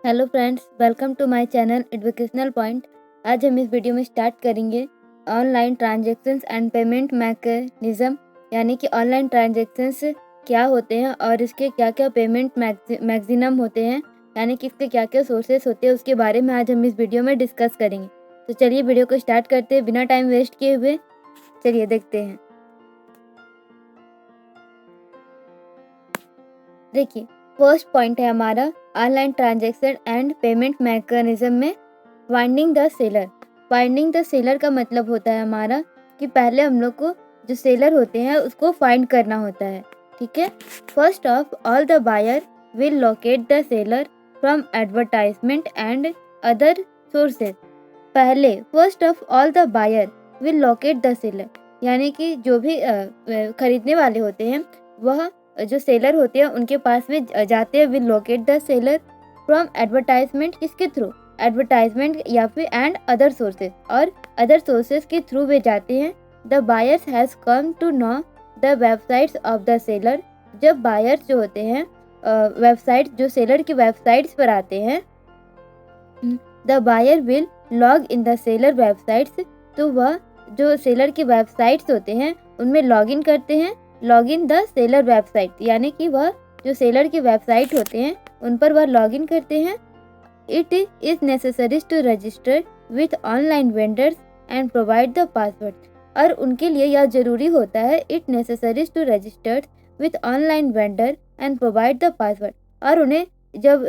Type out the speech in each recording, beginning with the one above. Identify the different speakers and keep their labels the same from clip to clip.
Speaker 1: Hello friends, welcome to my channel educational point. आज हम इस वीडियो में स्टार्ट करेंगे online transactions and payment mechanism, यानी कि ऑनलाइन ट्रांजैक्शंस क्या होते हैं और इसके क्या क्या पेमेंट मैक्सिमम होते हैं, यानी कि इसके क्या क्या सोर्सेस होते हैं, उसके बारे में आज हम इस वीडियो में डिस्कस करेंगे। तो चलिए वीडियो को स्टार्ट करते हैं बिना टाइम वेस्ट किए हुए। चलिए देखते हैं। देखिए, फर्स्ट पॉइंट है हमारा online transaction and payment mechanism में finding the seller. Finding the seller का मतलब होता है हमारा कि पहले हम लोग को जो सेलर होते हैं उसको फाइंड करना होता है। ठीक है। First of all the buyer will locate the seller from advertisement and other sources. पहले first of all the buyer will locate the seller, यानी कि जो भी खरीदने वाले होते हैं वह जो सेलर होते हैं उनके पास में जाते हैं। Will locate the seller from advertisement, किसके थ्रू? एडवर्टाइजमेंट या फिर एंड अदर सोर्सेज, और अदर सोर्सेज के थ्रू वे जाते हैं। The buyers has come to know the websites of the seller. जब बायर्स जो होते हैं वेबसाइट, जो सेलर की वेबसाइट्स पर आते हैं, the buyer will log in the seller websites, तो वह जो सेलर की वेबसाइट्स होते हैं उनमें लॉग इन करते हैं। Log in the seller website, यानी कि वह जो सेलर की वेबसाइट होते हैं उन पर वह लॉग इन करते हैं। It is necessary to register with online vendors and provide the password. और उनके लिए यह जरूरी होता है, it necessary to register with online vendor and provide the password. और उन्हें जब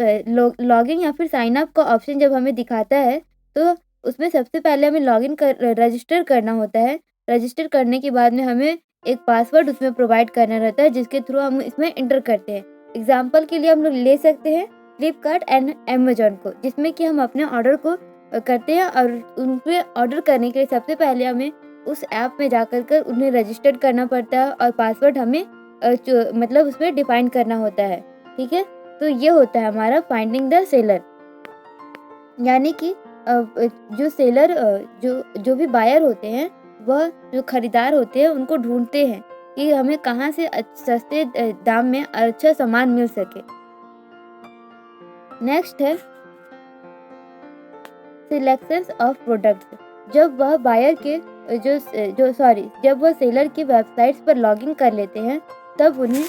Speaker 1: लॉगिन या फिर साइन अप का ऑप्शन जब हमें दिखाता है तो उसमें सबसे पहले हमें लॉगिन रजिस्टर करना होता है। रजिस्टर करने के बाद में हमें एक पासवर्ड उसमें प्रोवाइड करना रहता है जिसके थ्रू हम इसमें इंटर करते हैं। एग्जाम्पल के लिए हम लोग ले सकते हैं फ्लिपकार्ट एंड अमेजोन को, जिसमें कि हम अपने ऑर्डर को करते हैं और उन पर ऑर्डर करने के लिए सबसे पहले हमें उस ऐप में जाकर उन्हें रजिस्टर करना पड़ता है और पासवर्ड हमें मतलब उसमें डिफाइन करना होता है। ठीक है। तो ये होता है हमारा फाइंडिंग द सेलर, यानी कि जो सेलर जो भी बायर होते हैं, वह जो खरीदार होते हैं उनको ढूंढते हैं कि हमें कहाँ से सस्ते दाम में अच्छा सामान मिल सके। नेक्स्ट है सिलेक्शंस ऑफ प्रोडक्ट्स। जब वह बायर के जब वह सेलर की वेबसाइट्स पर लॉगिन कर लेते हैं तब उन्हें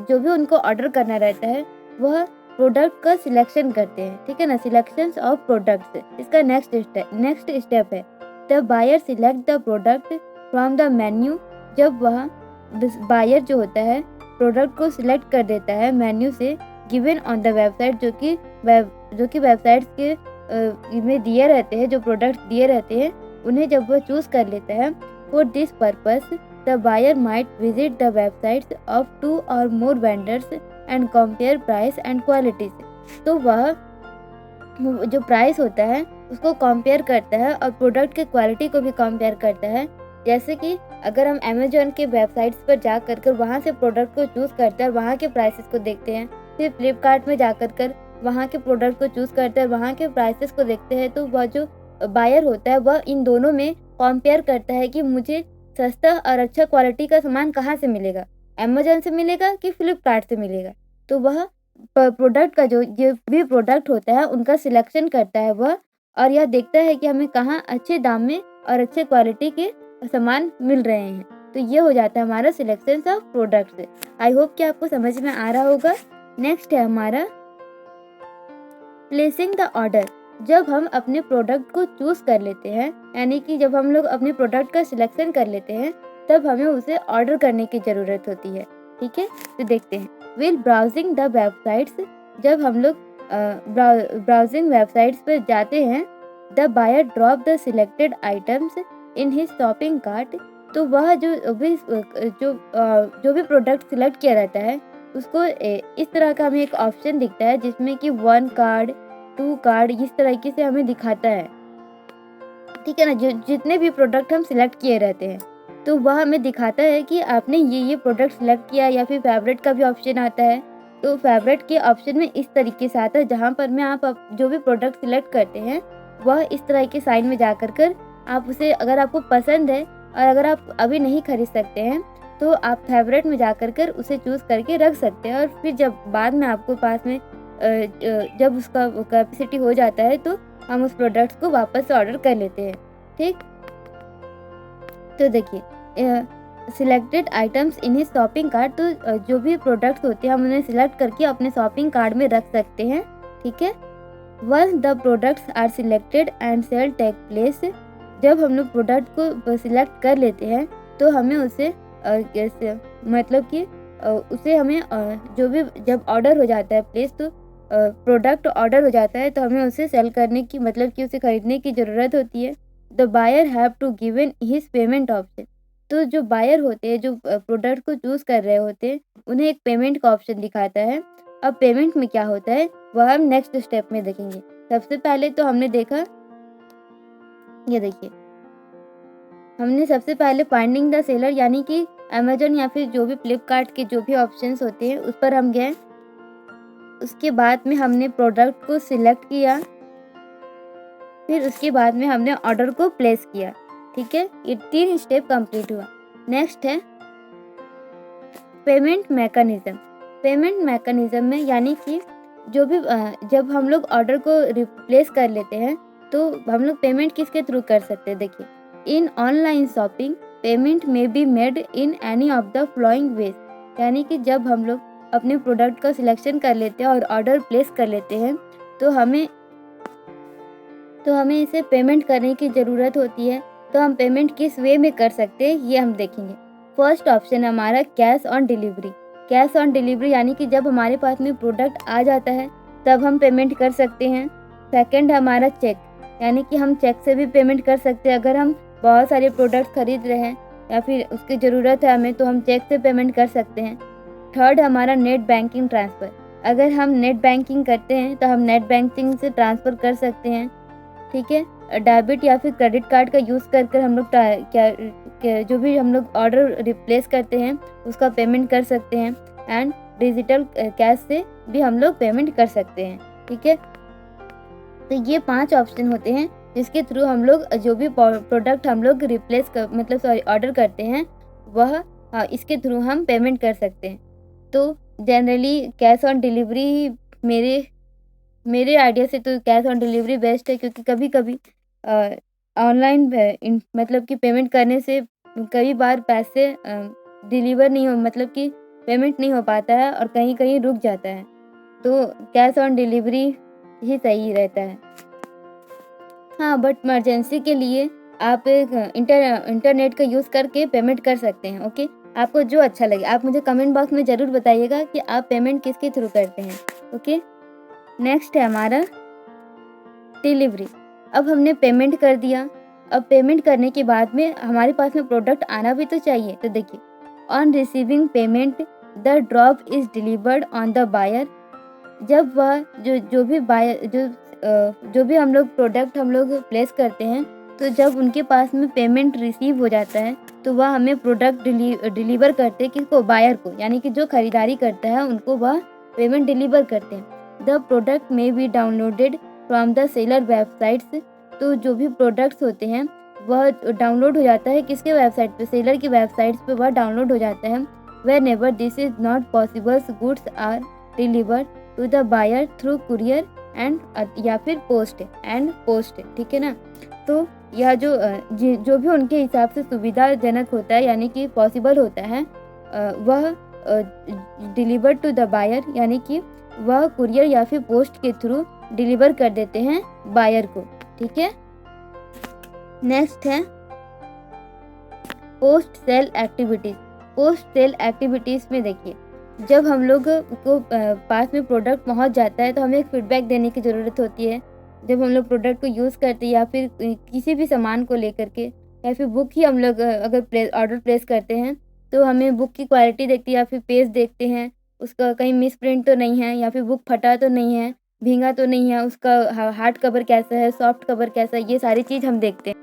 Speaker 1: जो भी उनको ऑर्डर करना रहता है वह प्रोडक्ट का सिलेक्शन करते हैं। ठीक है ना, सिलेक्शंस ऑफ प्रोडक्ट्स। इसका नेक्स्ट स्टेप है the buyer select the product from the menu. जब वह बायर जो होता है प्रोडक्ट को सिलेक्ट कर देता है मेन्यू से गिवन ऑन द वेबसाइट, जो कि वेबसाइट्स के में दिए रहते हैं, जो प्रोडक्ट दिए रहते हैं उन्हें जब वह चूज कर लेता है। For this purpose the buyer might visit the websites of 2 और more vendors and compare price and qualities. तो वह जो प्राइस होता है उसको कंपेयर करता है और प्रोडक्ट की क्वालिटी को भी कंपेयर करता है। जैसे कि अगर हम अमेजोन के वेबसाइट्स पर जा कर वहाँ से प्रोडक्ट को चूज़ करते हैं और वहाँ के प्राइसेस को देखते हैं, फिर फ्लिपकार्ट में जा कर वहाँ के प्रोडक्ट को चूज़ करते हैं और वहाँ के प्राइसेस को देखते हैं, तो वह जो बायर होता है वह इन दोनों में कंपेयर करता है कि मुझे सस्ता और अच्छा क्वालिटी का सामान कहाँ से मिलेगा, अमेजोन से मिलेगा कि फ्लिपकार्ट से मिलेगा। तो वह प्रोडक्ट का जो भी प्रोडक्ट होता है उनका सिलेक्शन करता है वह, और यह देखता है कि हमें कहाँ अच्छे दाम में और अच्छे क्वालिटी के सामान मिल रहे हैं। तो ये हो जाता है हमारा selection of products. I hope कि आपको समझ में आ रहा होगा। नेक्स्ट है हमारा प्लेसिंग द ऑर्डर। जब हम अपने प्रोडक्ट को चूज कर लेते हैं, यानी कि जब हम लोग अपने प्रोडक्ट का सिलेक्शन कर लेते हैं तब हमें उसे ऑर्डर करने की ज़रूरत होती है। ठीक है। तो देखते हैं विल ब्राउजिंग द वेबसाइट्स। जब हम लोग ब्राउजिंग वेबसाइट्स पर जाते हैं, the buyer drop the selected items in his shopping cart. तो वह जो भी प्रोडक्ट सिलेक्ट किया रहता है उसको इस तरह का हमें एक ऑप्शन दिखता है जिसमें कि 1 कार्ड 2 कार्ड इस तरीके से हमें दिखाता है। ठीक है ना, जो जितने भी प्रोडक्ट हम सिलेक्ट किए रहते हैं तो वह हमें दिखाता है कि आपने ये प्रोडक्ट सिलेक्ट किया। या फिर फेवरेट का भी ऑप्शन आता है, तो फेवरेट के ऑप्शन में इस तरीके से आता है जहाँ पर में आप जो भी प्रोडक्ट सिलेक्ट करते हैं वह इस तरह के साइन में जाकर आप उसे, अगर आपको पसंद है और अगर आप अभी नहीं खरीद सकते हैं तो आप फेवरेट में जाकर उसे चूज़ करके रख सकते हैं। और फिर जब बाद में आपको पास में जब उसका कैपेसिटी हो जाता है तो हम उस प्रोडक्ट्स को वापस से ऑर्डर कर लेते हैं। ठीक, तो देखिए selected items in his shopping cart, तो जो भी प्रोडक्ट्स होते हैं हम उन्हें सिलेक्ट करके अपने शॉपिंग कार्ट में रख सकते हैं। ठीक है, once the products are selected and sale take place, जब हम लोग प्रोडक्ट को सिलेक्ट कर लेते हैं तो हमें उसे मतलब कि उसे हमें जो भी जब ऑर्डर हो जाता है प्लेस, तो प्रोडक्ट ऑर्डर हो जाता है तो हमें उसे सेल करने की मतलब कि उसे खरीदने की ज़रूरत होती है। The buyer have to given his payment option, तो जो बायर होते हैं जो प्रोडक्ट को चूज़ कर रहे होते हैं उन्हें एक पेमेंट का ऑप्शन दिखाता है। अब पेमेंट में क्या होता है वह हम नेक्स्ट स्टेप में देखेंगे। सबसे पहले तो हमने देखा, ये देखिए हमने सबसे पहले फाइंडिंग द सेलर यानी कि अमेजोन या फिर जो भी फ्लिपकार्ट के जो भी ऑप्शंस होते हैं उस पर हम गए। उसके बाद में हमने प्रोडक्ट को सिलेक्ट किया, फिर उसके बाद में हमने ऑर्डर को प्लेस किया। ठीक है, ये 3 स्टेप कंप्लीट हुआ। नेक्स्ट है पेमेंट मैकेनिज्म। पेमेंट मैकेनिज्म में यानी कि जो भी जब हम लोग ऑर्डर को रिप्लेस कर लेते हैं तो हम लोग पेमेंट किसके थ्रू कर सकते हैं। देखिए, इन ऑनलाइन शॉपिंग पेमेंट में be made in any of the following veg, यानी कि जब हम लोग अपने प्रोडक्ट का सिलेक्शन कर लेते हैं और ऑर्डर प्लेस कर लेते हैं तो हमें इसे पेमेंट करने की ज़रूरत होती है। तो हम पेमेंट किस वे में कर सकते हैं ये हम देखेंगे। फर्स्ट ऑप्शन हमारा cash on delivery. Cash on delivery यानी कि जब हमारे पास में प्रोडक्ट आ जाता है तब हम पेमेंट कर सकते हैं। सेकंड हमारा चेक, यानी कि हम चेक से भी पेमेंट कर सकते हैं। अगर हम बहुत सारे प्रोडक्ट खरीद रहे हैं या फिर उसकी ज़रूरत है हमें तो हम चेक से पेमेंट कर सकते हैं। थर्ड हमारा नेट बैंकिंग ट्रांसफ़र, अगर हम नेट बैंकिंग करते हैं तो हम नेट बैंकिंग से ट्रांसफ़र कर सकते हैं। ठीक है, डेबिट या फिर क्रेडिट कार्ड का यूज़ कर हम लोग जो भी हम लोग ऑर्डर रिप्लेस करते हैं उसका पेमेंट कर सकते हैं। एंड डिजिटल कैश से भी हम लोग पेमेंट कर सकते हैं। ठीक है, तो ये 5 ऑप्शन होते हैं जिसके थ्रू हम लोग जो भी प्रोडक्ट हम लोग रिप्लेस कर मतलब सॉरी ऑर्डर करते हैं वह इसके थ्रू हम पेमेंट कर सकते हैं। तो जनरली कैश ऑन डिलीवरी मेरे आइडिया से तो कैश ऑन डिलीवरी बेस्ट है, क्योंकि कभी कभी ऑनलाइन मतलब कि पेमेंट करने से कई बार पैसे डिलीवर नहीं हो मतलब कि पेमेंट नहीं हो पाता है और कहीं कहीं रुक जाता है, तो कैश ऑन डिलीवरी ही सही रहता है। हाँ, बट इमरजेंसी के लिए आप एक इंटरनेट का यूज़ करके पेमेंट कर सकते हैं। ओके, आपको जो अच्छा लगे आप मुझे कमेंट बॉक्स में ज़रूर बताइएगा कि आप पेमेंट किसके थ्रू करते हैं। ओके, नेक्स्ट है हमारा डिलीवरी। अब हमने पेमेंट कर दिया, अब पेमेंट करने के बाद में हमारे पास में प्रोडक्ट आना भी तो चाहिए। तो देखिए, on receiving payment the drop is delivered on the buyer, जब वह जो भी बायर जो भी हम लोग प्रोडक्ट हम लोग प्लेस करते हैं तो जब उनके पास में पेमेंट रिसीव हो जाता है तो वह हमें प्रोडक्ट डिलीवर करते हैं किसको, बायर को, यानी कि जो खरीदारी करता है उनको वह पेमेंट डिलीवर करते हैं। द प्रोडक्ट में be downloaded from the seller websites, तो जो भी प्रोडक्ट्स होते हैं वह डाउनलोड हो जाता है किसके वेबसाइट पे, सेलर की वेबसाइट्स पे वह डाउनलोड हो जाता है। Whenever this is not possible goods are delivered to the buyer through courier and या फिर पोस्ट एंड पोस्ट। ठीक है ना, तो यह जो भी उनके हिसाब से सुविधाजनक होता है यानी कि पॉसिबल होता है वह डिलीवर टू द बायर, यानी कि वह कुरियर या फिर पोस्ट के थ्रू डिलीवर कर देते हैं बायर को। ठीक है, नेक्स्ट है post sale activities. Post sale activities में देखिए, जब हम लोग को पास में प्रोडक्ट पहुंच जाता है तो हमें एक फीडबैक देने की ज़रूरत होती है। जब हम लोग प्रोडक्ट को यूज़ करते हैं या फिर किसी भी सामान को लेकर के या फिर बुक ही हम लोग अगर ऑर्डर प्लेस करते हैं तो हमें बुक की क्वालिटी देखते हैं या फिर पेज देखते हैं, उसका कहीं मिस प्रिंट तो नहीं है या फिर बुक फटा तो नहीं है, भींगा तो नहीं है, उसका हार्ड कवर कैसा है, सॉफ्ट कवर कैसा है, ये सारी चीज़ हम देखते हैं।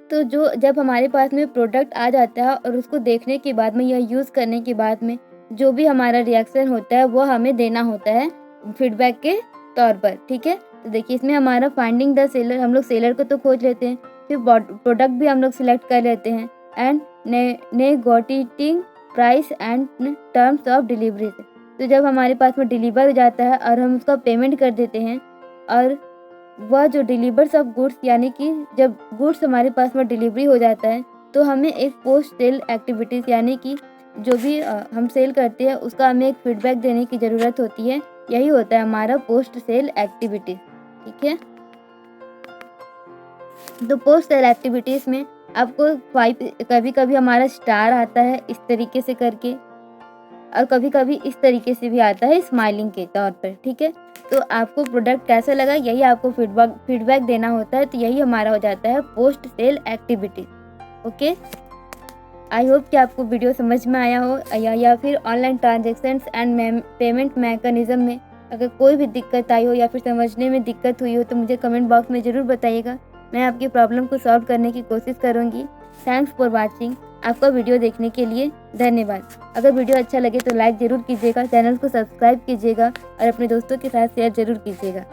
Speaker 1: तो जब हमारे पास में प्रोडक्ट आ जाता है और उसको देखने के बाद में या यूज़ करने के बाद में जो भी हमारा रिएक्शन होता है वो हमें देना होता है फीडबैक के तौर पर। ठीक है, तो देखिए इसमें हमारा फाइंडिंग द सेलर, हम लोग सेलर को तो खोज लेते हैं, फिर प्रोडक्ट भी हम लोग सिलेक्ट कर लेते हैं and negotiating price and terms of delivery से। तो जब हमारे पास में डिलीवर हो जाता है और हम उसका पेमेंट कर देते हैं, और वह जो डिलीवर्स ऑफ गुड्स यानी कि जब गुड्स हमारे पास में डिलीवरी हो जाता है, तो हमें एक पोस्ट सेल एक्टिविटीज़ यानी कि जो भी हम सेल करते हैं उसका हमें एक फीडबैक देने की ज़रूरत होती है। यही होता है हमारा पोस्ट सेल एक्टिविटीज़। ठीक है, तो पोस्ट सेल एक्टिविटीज़ में आपको कभी कभी हमारा स्टार आता है इस तरीके से करके, और कभी कभी इस तरीके से भी आता है स्माइलिंग के तौर पर। ठीक है, तो आपको प्रोडक्ट कैसा लगा यही आपको फीडबैक देना होता है। तो यही हमारा हो जाता है post sale activities. Okay, I hope कि आपको वीडियो समझ में आया हो, या फिर online transactions and payment mechanism में अगर कोई भी दिक्कत आई हो या फिर समझने में दिक्कत हुई हो तो मुझे कमेंट बॉक्स में ज़रूर बताइएगा। मैं आपकी प्रॉब्लम को सॉल्व करने की कोशिश करूँगी। Thanks for watching. आपका वीडियो देखने के लिए धन्यवाद। अगर वीडियो अच्छा लगे तो लाइक ज़रूर कीजिएगा, चैनल को सब्सक्राइब कीजिएगा और अपने दोस्तों के साथ शेयर ज़रूर कीजिएगा।